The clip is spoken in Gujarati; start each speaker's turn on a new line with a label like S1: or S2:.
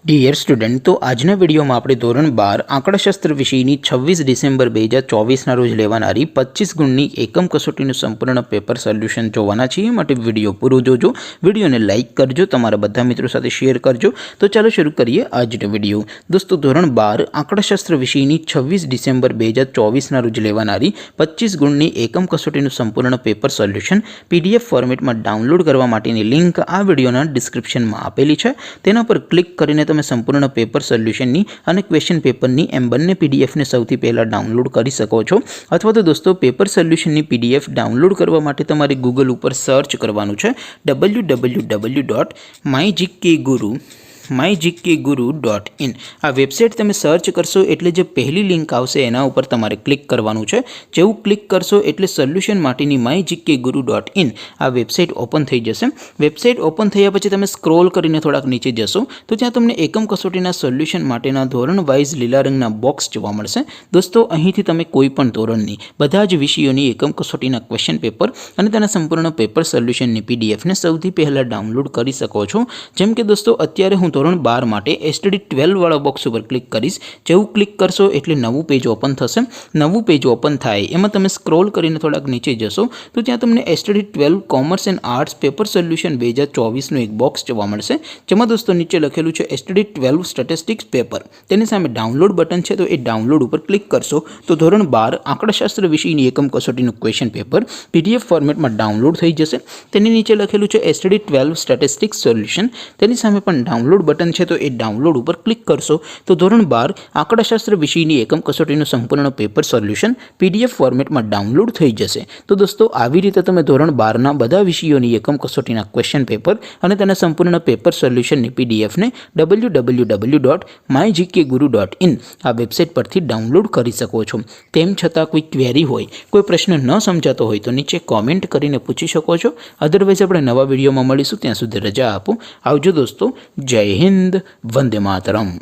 S1: ડિયર સ્ટુડન્ટ, તો આજના વિડીયોમાં આપણે ધોરણ 12 આંકડાશાસ્ત્ર વિષયની 26 ડિસેમ્બર 2024ના રોજ લેવાનારી 25 ગુણની એકમ કસોટીનું સંપૂર્ણ પેપર સોલ્યુશન જોવાના છીએ. માટે વિડીયો પૂરો જોજો, વિડીયોને લાઇક કરજો, તમારા બધા મિત્રો સાથે શેર કરજો. તો ચાલો શરૂ કરીએ આજનો વિડીયો. દોસ્તો, ધોરણ 12 આંકડાશાસ્ત્ર વિષયની 26 ડિસેમ્બર 2024ના રોજ લેવાનારી 25 ગુણની એકમ કસોટીનું સંપૂર્ણ પેપર સોલ્યુશન PDF ફોર્મેટમાં ડાઉનલોડ કરવા માટેની લિંક આ વિડીયોના ડિસ્ક્રિપ્શનમાં આપેલી છે. તેના પર ક્લિક કરીને તમે સંપૂર્ણ પેપર સોલ્યુશનની અને ક્વેશ્ચન પેપરની એમ બંને પીડીએફને સૌથી પહેલાં ડાઉનલોડ કરી શકો છો. અથવા તો દોસ્તો, પેપર સોલ્યુશનની PDF ડાઉનલોડ કરવા માટે તમારે ગૂગલ ઉપર સર્ચ કરવાનું છે www.mygkguru.in. આ વેબસાઇટ તમે સર્ચ કરશો એટલે જે પહેલી લિંક આવશે એના ઉપર તમારે ક્લિક કરવાનું છે. જેવું ક્લિક કરશો એટલે સોલ્યુશન માટેની mygkguru.in આ વેબસાઇટ ઓપન થઈ જશે. વેબસાઇટ ઓપન થયા પછી તમે સ્ક્રોલ કરીને થોડાક નીચે જશો તો ત્યાં તમને એકમ કસોટીના સોલ્યુશન માટેના ધોરણ વાઇઝ લીલા રંગના બોક્સ જોવા મળશે. દોસ્તો, અહીંથી તમે કોઈ પણ ધોરણની બધા જ વિષયોની એકમ કસોટીના ક્વેશ્ચન પેપર અને તેના સંપૂર્ણ પેપર સોલ્યુશનની PDFને સૌથી પહેલાં ડાઉનલોડ કરી શકો છો. જેમ કે દોસ્તો, અત્યારે હું ધોરણ 12 માટે STD12 વાળા બોક્સ ઉપર ક્લિક કરીશ. જેવું ક્લિક કરશો એટલે નવું પેજ ઓપન થશે. નવું પેજ ઓપન થાય એમાં તમે સ્ક્રોલ કરીને થોડાક નીચે જશો તો ત્યાં તમને STD12 commerce and arts paper solution 2024નું એક બોક્સ જોવા મળશે. જેમાં દોસ્તો નીચે લખેલું છે STD12 સ્ટેટિસ્ટિક્સ પેપર. તેની સામે ડાઉનલોડ બટન છે, તો એ ડાઉનલોડ ઉપર ક્લિક કરશો તો ધોરણ 12 આંકડાશાસ્ત્ર વિષયની એકમ કસોટીનું ક્વેશ્ચન પેપર PDF ફોર્મેટમાં ડાઉનલોડ થઈ જશે. તેની નીચે લખેલું છે STD12 સ્ટેટિસ્ટિક્સ સોલ્યુશન. તેની સામે પણ ડાઉનલોડ બટન છે, તો એ ડાઉનલોડ ઉપર ક્લિક કરશો તો ધોરણ 12 આંકડાશાસ્ત્ર વિષયની એકમ કસોટીનું સંપૂર્ણ પેપર સોલ્યુશન PDF ફોર્મેટમાં ડાઉનલોડ થઈ જશે. તો દોસ્તો, આવી રીતે તમે ધોરણ 12ના બધા વિષયોની એકમ કસોટીના ક્વેશ્ચન પેપર અને તેના સંપૂર્ણ પેપર સોલ્યુશનની PDFને www.mygkguru.in આ વેબસાઇટ પરથી ડાઉનલોડ કરી શકો છો. તેમ છતાં કોઈ ક્વેરી હોય, કોઈ પ્રશ્ન ન સમજાતો હોય તો નીચે કોમેન્ટ કરીને પૂછી શકો છો. અધરવાઇઝ આપણે નવા વિડીયોમાં મળીશું. ત્યાં સુધી રજા આપો. આવજો દોસ્તો. જય હિન્દ. વંદે માતરમ.